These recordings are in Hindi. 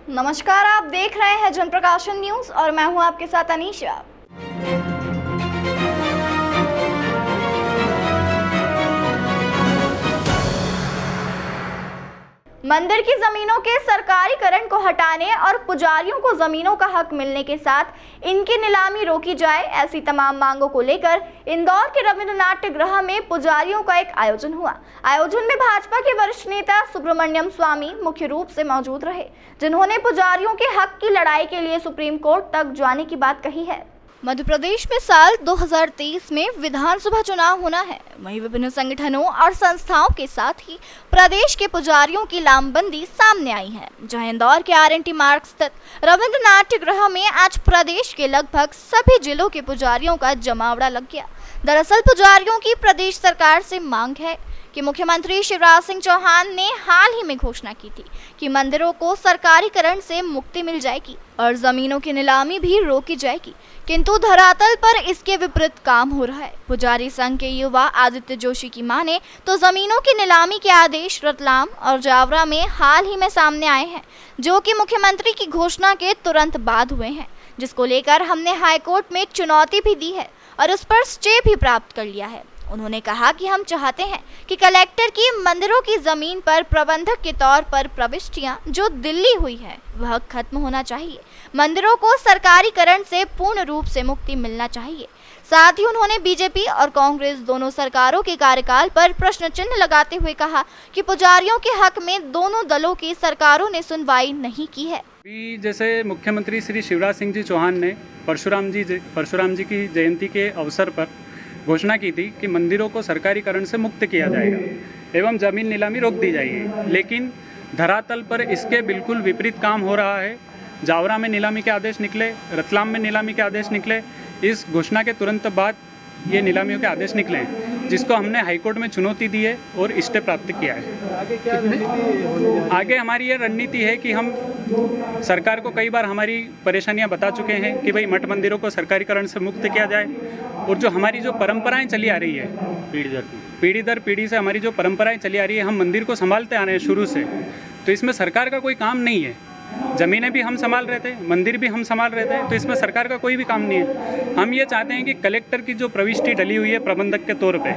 नमस्कार, आप देख रहे हैं जनप्रकाशन न्यूज और मैं हूं आपके साथ अनीशा। मंदिर की जमीनों के सरकारीकरण को हटाने और पुजारियों को जमीनों का हक मिलने के साथ इनकी नीलामी रोकी जाए, ऐसी तमाम मांगों को लेकर इंदौर के रविंद्र नाट्य गृह में पुजारियों का एक आयोजन हुआ। आयोजन में भाजपा के वरिष्ठ नेता सुब्रमण्यम स्वामी मुख्य रूप से मौजूद रहे, जिन्होंने पुजारियों के हक की लड़ाई के लिए सुप्रीम कोर्ट तक जाने की बात कही है। मध्य प्रदेश में साल 2023 में विधानसभा चुनाव होना है। वहीं विभिन्न संगठनों और संस्थाओं के साथ ही प्रदेश के पुजारियों की लामबंदी सामने आई है, जहां इंदौर के RNT मार्ग स्थित रविंद्र नाट्य गृह में आज प्रदेश के लगभग सभी जिलों के पुजारियों का जमावड़ा लग गया। दरअसल पुजारियों की प्रदेश सरकार से मांग है कि मुख्यमंत्री शिवराज सिंह चौहान ने हाल ही में घोषणा की थी कि मंदिरों को सरकारीकरण से मुक्ति मिल जाएगी और जमीनों की नीलामी भी रोकी जाएगी, किंतु धरातल पर इसके विपरीत काम हो रहा है। पुजारी संघ के युवा आदित्य जोशी की माने तो जमीनों की नीलामी के आदेश रतलाम और जावरा में हाल ही में सामने आए हैं, जो कि मुख्यमंत्री की घोषणा के तुरंत बाद हुए हैं, जिसको लेकर हमने हाईकोर्ट में चुनौती भी दी है और उस पर स्टे भी प्राप्त कर लिया है। उन्होंने कहा कि हम चाहते हैं कि कलेक्टर की मंदिरों की जमीन पर प्रबंधक के तौर पर प्रविष्टियां जो दिल्ली हुई है वह खत्म होना चाहिए। मंदिरों को सरकारीकरण से पूर्ण रूप से मुक्ति मिलना चाहिए। साथ ही उन्होंने बीजेपी और कांग्रेस दोनों सरकारों के कार्यकाल पर प्रश्न चिन्ह लगाते हुए कहा कि पुजारियों के हक में दोनों दलों की सरकारों ने सुनवाई नहीं की है। जैसे मुख्यमंत्री श्री शिवराज सिंह जी चौहान ने परशुराम जी की जयंती के अवसर पर घोषणा की थी कि मंदिरों को सरकारीकरण से मुक्त किया जाएगा एवं जमीन नीलामी रोक दी जाएगी, लेकिन धरातल पर इसके बिल्कुल विपरीत काम हो रहा है। जावरा में नीलामी के आदेश निकले, रतलाम में नीलामी के आदेश निकले। इस घोषणा के तुरंत बाद ये नीलामियों के आदेश निकले हैं, जिसको हमने हाईकोर्ट में चुनौती दी है और स्टे प्राप्त किया है। आगे हमारी ये रणनीति है कि हम सरकार को कई बार हमारी परेशानियां बता चुके हैं कि भाई मठ मंदिरों को सरकारीकरण से मुक्त किया जाए, और जो हमारी जो परंपराएं चली आ रही है पीढ़ी दर पीढ़ी से हमारी जो परंपराएं चली आ रही है, हम मंदिर को संभालते आ रहे हैं शुरू से, तो इसमें सरकार का कोई काम नहीं है। ज़मीनें भी हम संभाल रहे थे, मंदिर भी हम संभाल रहे थे, तो इसमें सरकार का कोई भी काम नहीं है। हम ये चाहते हैं कि कलेक्टर की जो प्रविष्टि डली हुई है प्रबंधक के तौर पे,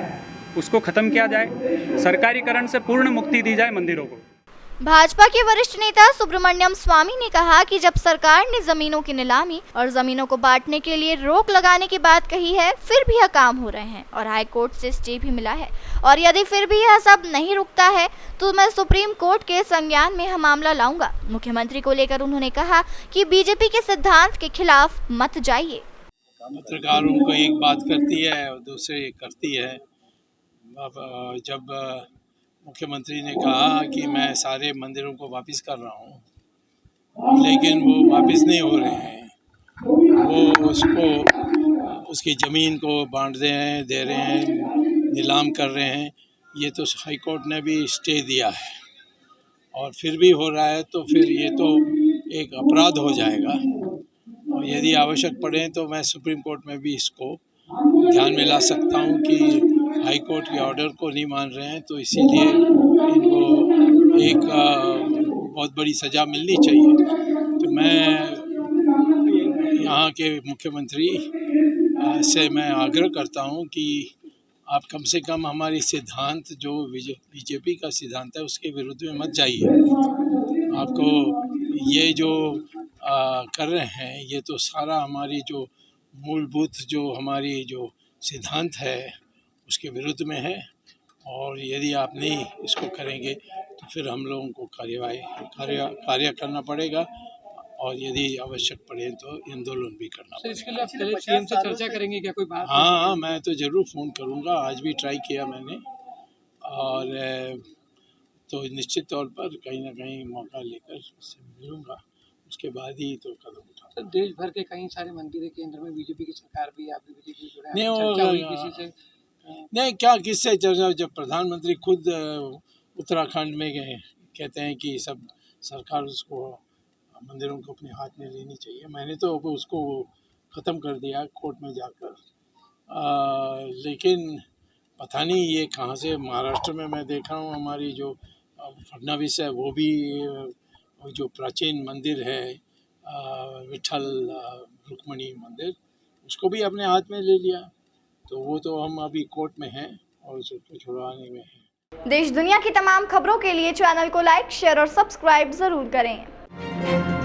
उसको ख़त्म किया जाए, सरकारीकरण से पूर्ण मुक्ति दी जाए मंदिरों को। भाजपा के वरिष्ठ नेता सुब्रमण्यम स्वामी ने कहा कि जब सरकार ने जमीनों की नीलामी और जमीनों को बांटने के लिए रोक लगाने की बात कही है, फिर भी यह काम हो रहे हैं और हाई कोर्ट से स्टे भी मिला है, और यदि फिर भी यह सब नहीं रुकता है तो मैं सुप्रीम कोर्ट के संज्ञान में यह मामला लाऊंगा। मुख्यमंत्री को लेकर उन्होंने कहा कि बीजेपी के सिद्धांत के खिलाफ मत जाइए। पत्रकारों को एक बात करती है और दूसरे करती है। जब मुख्यमंत्री ने कहा कि मैं सारे मंदिरों को वापस कर रहा हूँ, लेकिन वो वापस नहीं हो रहे हैं, वो उसकी ज़मीन को बांट दे रहे हैं, नीलाम कर रहे हैं। ये तो हाई कोर्ट ने भी स्टे दिया है और फिर भी हो रहा है, तो फिर ये तो एक अपराध हो जाएगा, और यदि आवश्यक पड़े तो मैं सुप्रीम कोर्ट में भी इसको ध्यान में ला सकता हूँ कि हाई कोर्ट के ऑर्डर को नहीं मान रहे हैं, तो इसीलिए इनको एक बहुत बड़ी सज़ा मिलनी चाहिए। तो मैं यहाँ के मुख्यमंत्री से मैं आग्रह करता हूँ कि आप कम से कम हमारी सिद्धांत जो बीजेपी का सिद्धांत है उसके विरुद्ध में मत जाइए। आपको ये जो कर रहे हैं, ये तो सारा हमारी जो मूलभूत जो हमारी जो सिद्धांत है उसके विरुद्ध में है, और यदि आप नहीं इसको करेंगे तो फिर हम लोगों को कार्य करना पड़ेगा, और यदि आवश्यक पड़े तो आंदोलन भी करना पड़ेगा। इसके लिए आप सीएम से चर्चा करेंगे क्या, कोई बात? हाँ, मैं तो ज़रूर फ़ोन करूँगा। आज भी ट्राई किया मैंने, और तो निश्चित तौर पर कहीं ना कहीं मौका लेकर उससे मिलूँगा, उसके बाद ही तो कदम उठाऊंगा। देश भर के कई सारे मंदिर केंद्र में बीजेपी की सरकार भी, आप भी बीजेपी जुड़े हैं, नहीं चर्चा हुई किसी से? नहीं, क्या किससे चर्चा? जब प्रधानमंत्री खुद उत्तराखंड में गए, कहते हैं कि सब सरकार उसको मंदिरों को अपने हाथ में लेनी चाहिए। मैंने तो उसको ख़त्म कर दिया कोर्ट में जाकर, लेकिन पता नहीं ये कहाँ से। महाराष्ट्र में मैं देखा हूँ हमारी जो फडणवीस है वो भी और जो प्राचीन मंदिर है विठल रुक्मणी मंदिर, उसको भी अपने हाथ में ले लिया। तो वो तो हम अभी कोर्ट में हैं और उसको छुड़वाने में हैं। देश दुनिया की तमाम खबरों के लिए चैनल को लाइक, शेयर और सब्सक्राइब जरूर करें।